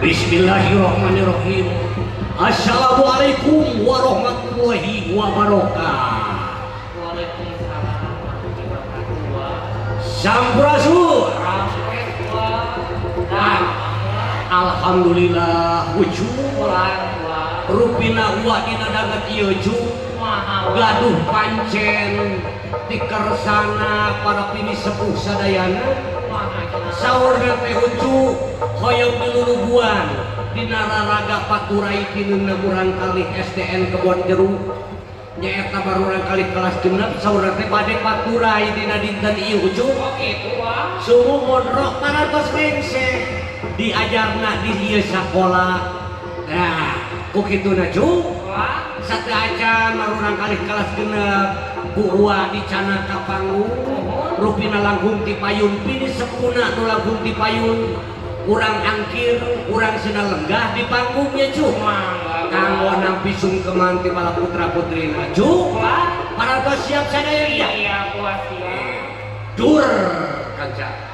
Bismillahirrahmanirrahim. Assalamualaikum warahmatullahi wabarakatuh. Waalaikumsalam warahmatullahi wabarakatuh. Sampurasun. Alhamdulillah wujud rupina uwa dina daget ieu ju gaduh pancen ti kersana para pini sepuh sadayana saurna teh ucu hoyong diluluguan dina raraga paturai tinuna urang kali SDN Kebon Jeruk nyaeta barurang kali kelas genep saurna teh bade paturai dina dinten ieu ucu sumu modrok parantos mengse diajarna di ieu sakola. Nah, kukituna cu sateuacan marurang kali kelas genep buua dicana ka panggung rupina langkung ti payun pini sepuna nu langkung ti payun urang angkir urang sina lenggah di panggungnya cu kanggo nampi sungkeman ti bala putra putrina cu parantos siap sadaya iya puas siap dur kanca.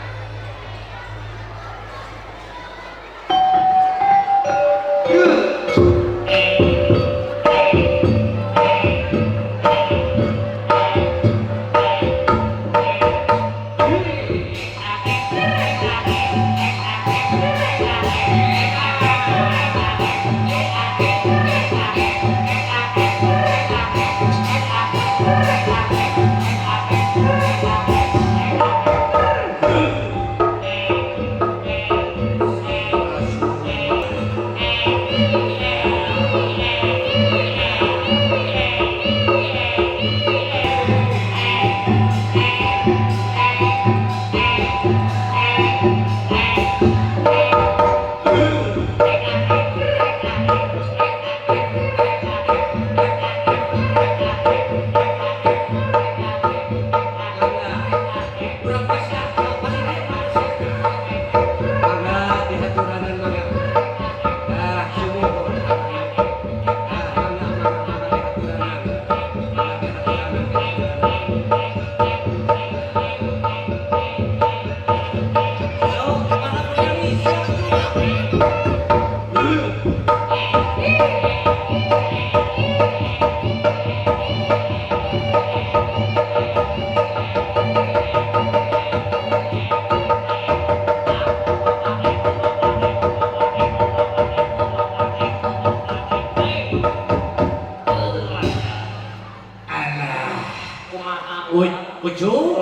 Ucu,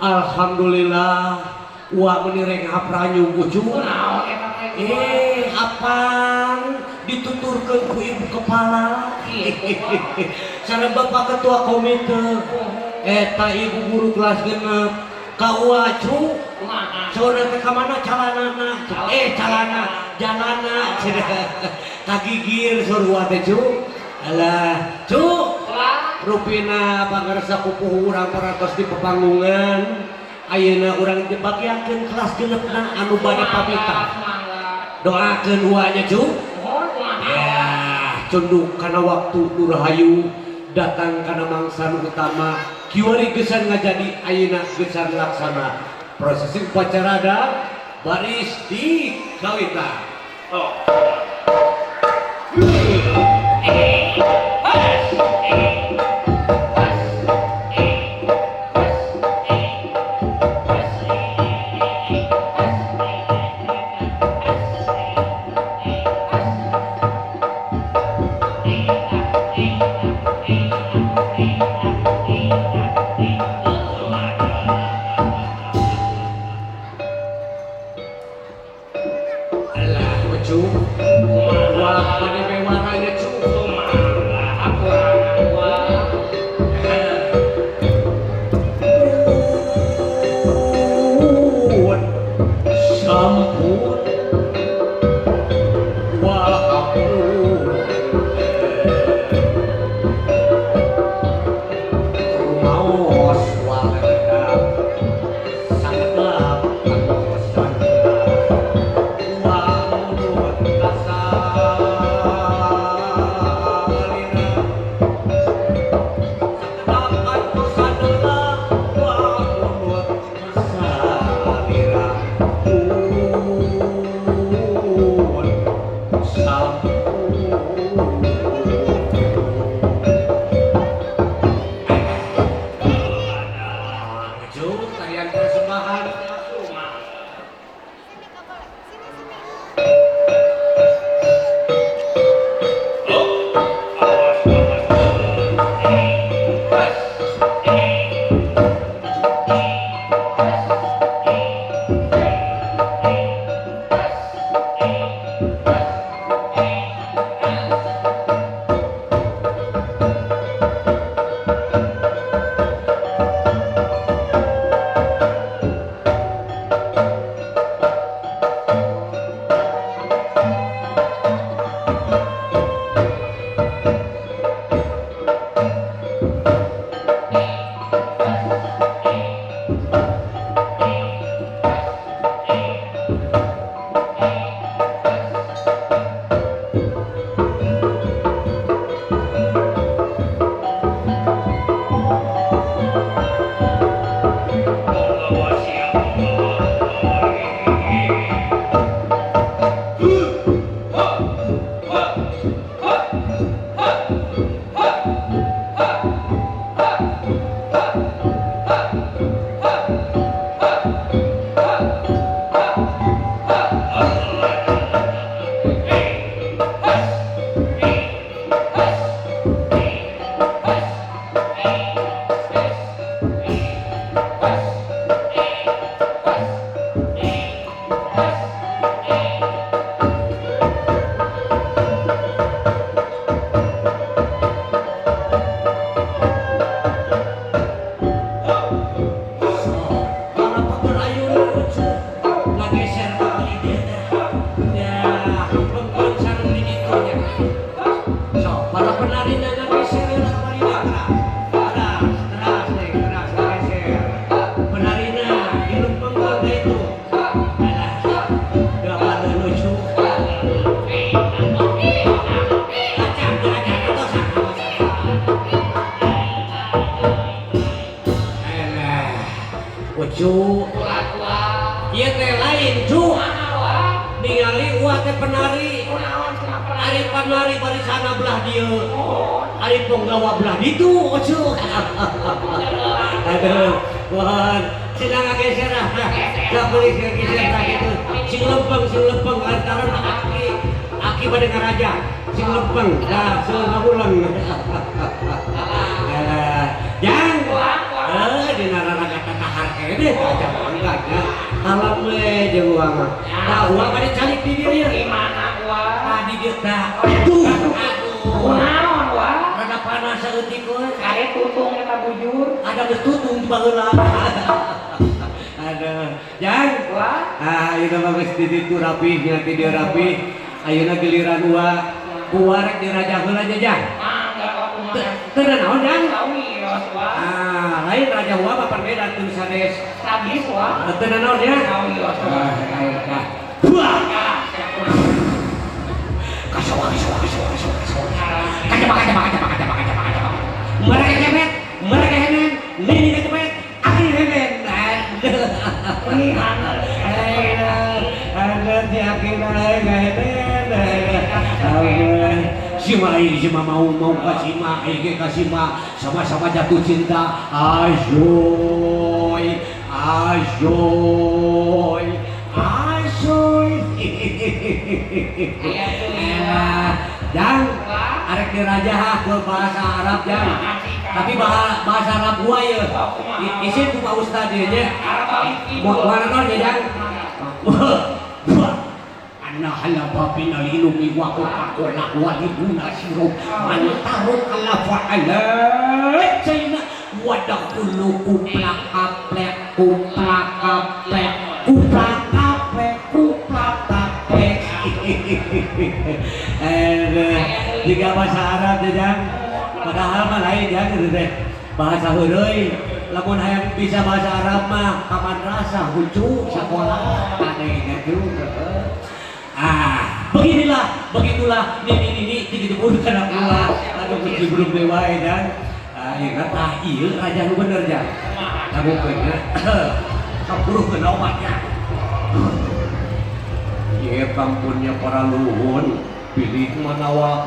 alhamdulillah, uak menireng hapranyu ucu. Apaan dituturkan ku ibu kepala? Sana bapak ketua komite, eta ibu guru kelas genep, kau acu, seorang ke kamana calanana, jalana, kagigir suruh teh cu, alah cu. Rupina pangarsa pupuh urang parantos di pepanggungan ayeuna urang dibagiakeun kelas genepna anu bade pamita doakeun uanya cu ya condong kana waktu nu rahayu datang kana mangsa nu utama kiwari gesan ngajadi ayeuna gesan laksana prosesi upacara adat baris di kawita wah pada mewarnanya cukup aku untuk tarian persembahan Cuma Cu, ieu teh lain cu. Ningali ulah teh penari. Ari penari barisana belah dieu. Ari penggawa belah ditu, cu. Aduh, Tuhan, cenah ngageser ah. Da beulis geser tah kitu. Sing lempeng lantaran aki bade ngaraja. Sing lempeng, da seueur ngawulang. Jang. Dina raraga tatahar kene aja enggaknya alam we jeung uang mah da uang bade calik di dieu di mana gua? di dieu tah aduh Naon gua? rada panas saeutik we Kare tutung eta bujur. ada geus tutung di baheula aduh jang Gua ieu mah geus di ditu rapih nya ti dieu rapih ayeuna giliran uang kuarek di raja heula aja jang enggak aku mah. teu naon jang Sawios gua. lain raja uang apa perbedaan tuh sanes Sabis gua. teu naon ya Sawios gua. Wah, Ya, saya pun. kasawa. Mereka hemen, ini kecepet, akhir hemen. Ada tiakin aja hemen. Si ma mau kasih ma, sama-sama jatuh cinta. Ajoy. Jang, arek dirajah ke bahasa Arab jang. Tapi bahasa Arab gua ya. Isin ku Pak Ustaz nya. Mau mana ya jang? Anna halaba binal ilmi wa qaqala wa libuna sirru man taruk ala fa'ala sayna wa daqulu kuplak kaplek jika bahasa Arab jang padahal mah lain ya gitu teh bahasa heureuy lamun hayang bisa bahasa Arab mah ka madrasah hucu sakola kadenya juga begitulah ini digitukeun kana kula anu kudu belum dewa dan ayeuna tah ieu raja nu bener ja sabukeunna sapuruhkeun obatnya ye pampunnya para luhun pilih manawa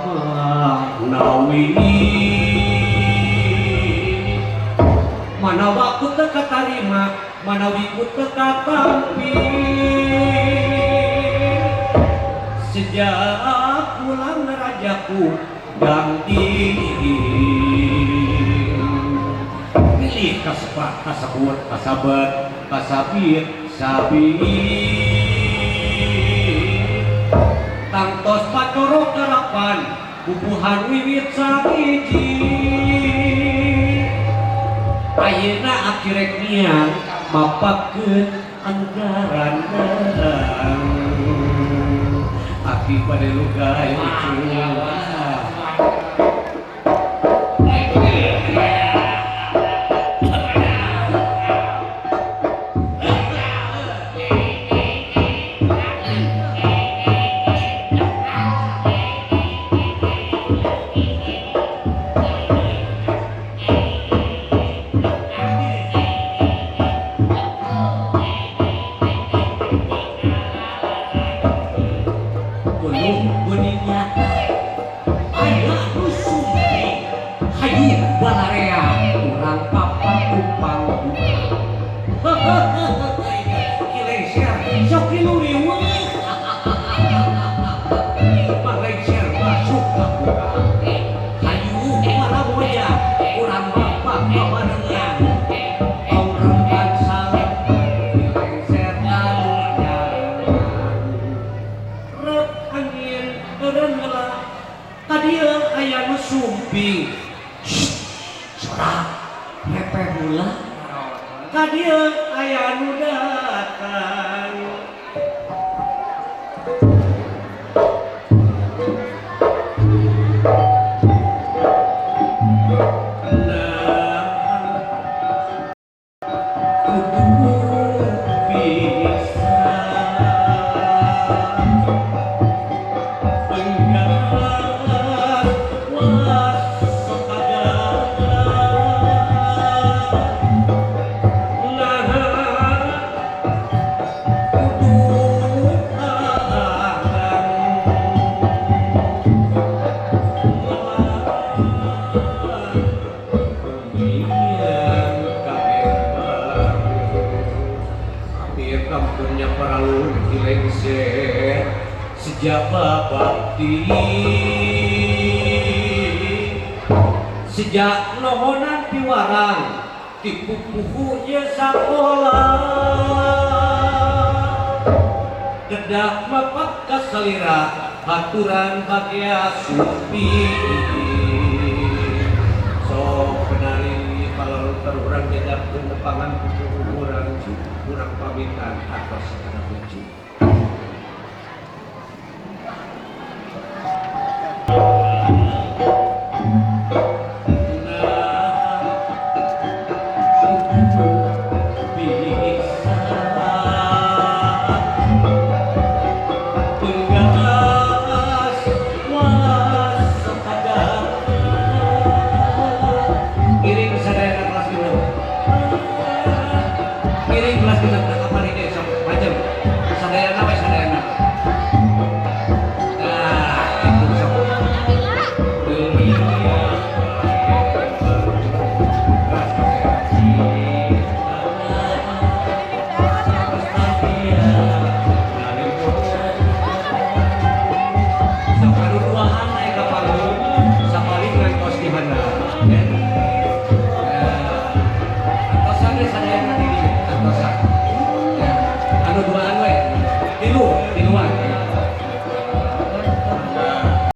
nawi manawa ku teu katarima manawi teka tampi sejak pulang rajaku ganti pilih kasepat kasebut kasabat kasabit sabit tangtos pacorok karapan bubuhan wiwit sakiji ayeuna akhirek niang mapakeun anggaran aki pada lugay Kadieu aya nu datang sejak nohonan piwarang tipu-puhu ye sakola dedak mapak kasalira haturan bagya supi sok penari kalau terurang jedak penepangan kurang kurang pamitan atas segala lucu Kiring kelas kita apa nih deh, macam